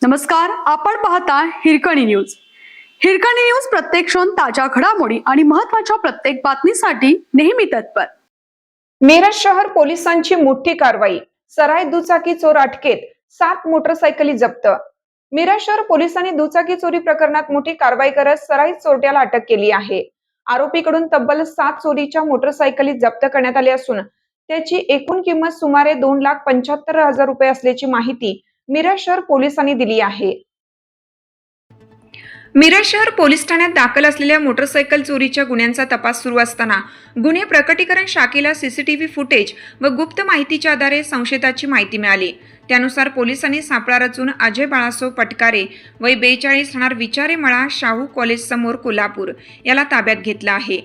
नमस्कार, आपण पाहता हिरकणी न्यूज. हिरकणी न्यूज प्रत्येक क्षण ताज्या घडामोडी आणि महत्त्वाच्या प्रत्येक बातमीसाठी नेहमी तत्पर. मिरज शहर पोलिसांची मोठी कारवाई. सराईत दुचाकी चोर अटकेत, 7 मोटरसायकली जप्त. मिरज शहर पोलिसांनी दुचाकी चोरी प्रकरणात मोठी कारवाई करत सराईत चोरट्याला अटक केली आहे. आरोपीकडून तब्बल 7 चोरीच्या मोटरसायकली जप्त करण्यात आल्या असून त्याची एकूण किंमत सुमारे 2,75,000 रुपये असल्याची माहिती मिरज शहर पोलिसांनी दिली आहे. मिरज शहर पोलीस ठाण्यात दाखल असलेल्या मोटरसायकल चोरीच्या गुन्ह्यांचा तपास सुरू असताना गुन्हे प्रकटीकरण शाखेला सीसीटीव्ही फुटेज व गुप्त माहितीच्या आधारे संशयिताची माहिती मिळाली. त्यानुसार पोलिसांनी सापळा रचून अजय बाळासो पटकारे वय 42 राहणार विचारे मळा शाहू कॉलेज समोर कोल्हापूर याला ताब्यात घेतला आहे.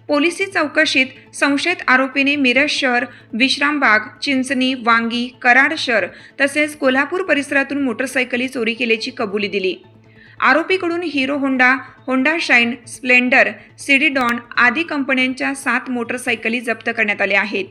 पोलिसी चौकशीत संशयित आरोपीने मिरज शहर, विश्रामबाग, चिंचणी, वांगी, कराड शहर तसेच कोल्हापूर परिसरातून मोटरसायकली चोरी केल्याची कबुली दिली. आरोपीकडून Hero Honda, Honda Shine, Splendor, CD Dawn आदी कंपन्यांच्या 7 मोटरसायकली जप्त करण्यात आल्या आहेत.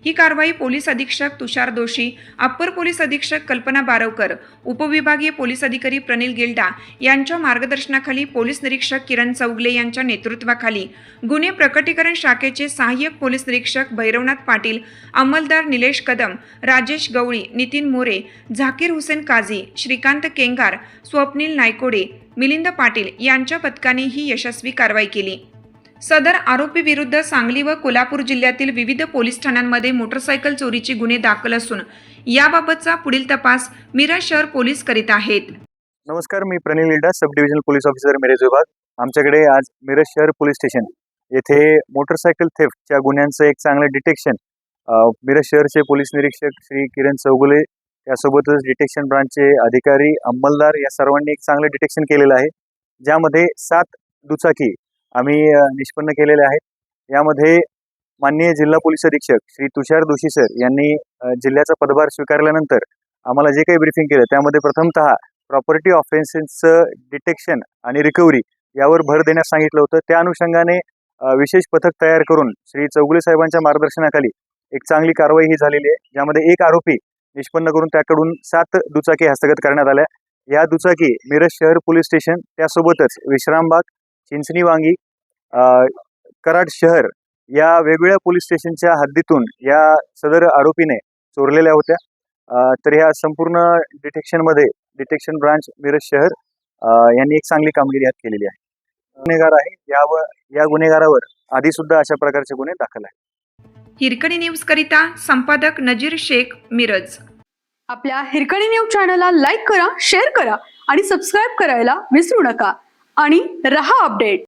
ही कारवाई पोलीस अधीक्षक तुषार दोशी, अप्पर पोलीस अधीक्षक कल्पना बारवकर, उपविभागीय पोलीस अधिकारी प्रनिल गिल्डा यांच्या मार्गदर्शनाखाली पोलीस निरीक्षक किरण चौगले यांच्या नेतृत्वाखाली गुन्हे प्रकटीकरण शाखेचे सहाय्यक पोलीस निरीक्षक भैरवनाथ पाटील, अंमलदार निलेश कदम, राजेश गवळी, नितीन मोरे, झाकीर हुसेन काझी, श्रीकांत केंगार, स्वप्नील नायकोडे, मिलिंद पाटील यांच्या पथकाने ही यशस्वी कारवाई केली. सदर आरोपी विरुद्ध सांगली व कोल्हापूर जिल्ह्यातील विविध पोलीस ठाण्यांमध्ये मोटरसायकल चोरीचे गुन्हे दाखल असून याबाबतचा पुढील तपास मिरज शहर पोलीस करीत आहेत. नमस्कार, मी Pranil Gilda, sub divisional police officer Miraj विभाग. आमच्याकडे आज मिरज शहर पोलीस स्टेशन येथे मोटरसायकल थेफ्टच्या गुन्ह्यांचं एक चांगलं डिटेक्शन मिरज शहरचे पोलीस निरीक्षक श्री किरण चौगुले यासोबतच डिटेक्शन ब्रांचचे अधिकारी, अंमलदार या सर्वांनी एक चांगलं डिटेक्शन केलेलं आहे. ज्यामध्ये 7 दुचाकी आम्ही निष्पन्न केलेले आहेत. यामध्ये माननीय जिल्हा पोलीस अधीक्षक श्री तुषार दोशी सर यांनी जिल्ह्याचा पदभार स्वीकारल्यानंतर आम्हाला जे काही ब्रीफिंग केलं त्यामध्ये प्रथमतः प्रॉपर्टी ऑफेन्सेसचं डिटेक्शन आणि रिकव्हरी यावर भर देण्यास सांगितलं होतं. त्या अनुषंगाने विशेष पथक तयार करून श्री चौगुले साहेबांच्या मार्गदर्शनाखाली एक चांगली कारवाई ही झालेली आहे. ज्यामध्ये एक आरोपी निष्पन्न करून त्याकडून 7 दुचाकी हस्तगत करण्यात आल्या. या दुचाकी मिरज शहर पोलीस स्टेशन त्यासोबतच विश्रामबाग, चिंचणी, वांगी, कराड शहर या वेगवेगळ्या पोलीस स्टेशनच्या हद्दीतून या सदर आरोपीने चोरलेल्या होत्या. तर ह्या संपूर्ण डिटेक्शनमध्ये डिटेक्शन ब्रांच मिरज शहर यांनी एक चांगली कामगिरी हात केलेली आहे. गुन्हेगार आहे या गुन्हेगारावर आधी सुद्धा अशा प्रकारचे गुन्हे दाखल आहेत. हिरकणी न्यूज करिता संपादक नजीर शेख, मिरज. आपल्या हिरकणी न्यूज चॅनलला लाईक करा, शेअर करा आणि सबस्क्राईब करायला विसरू नका आणि रहा अपडेट.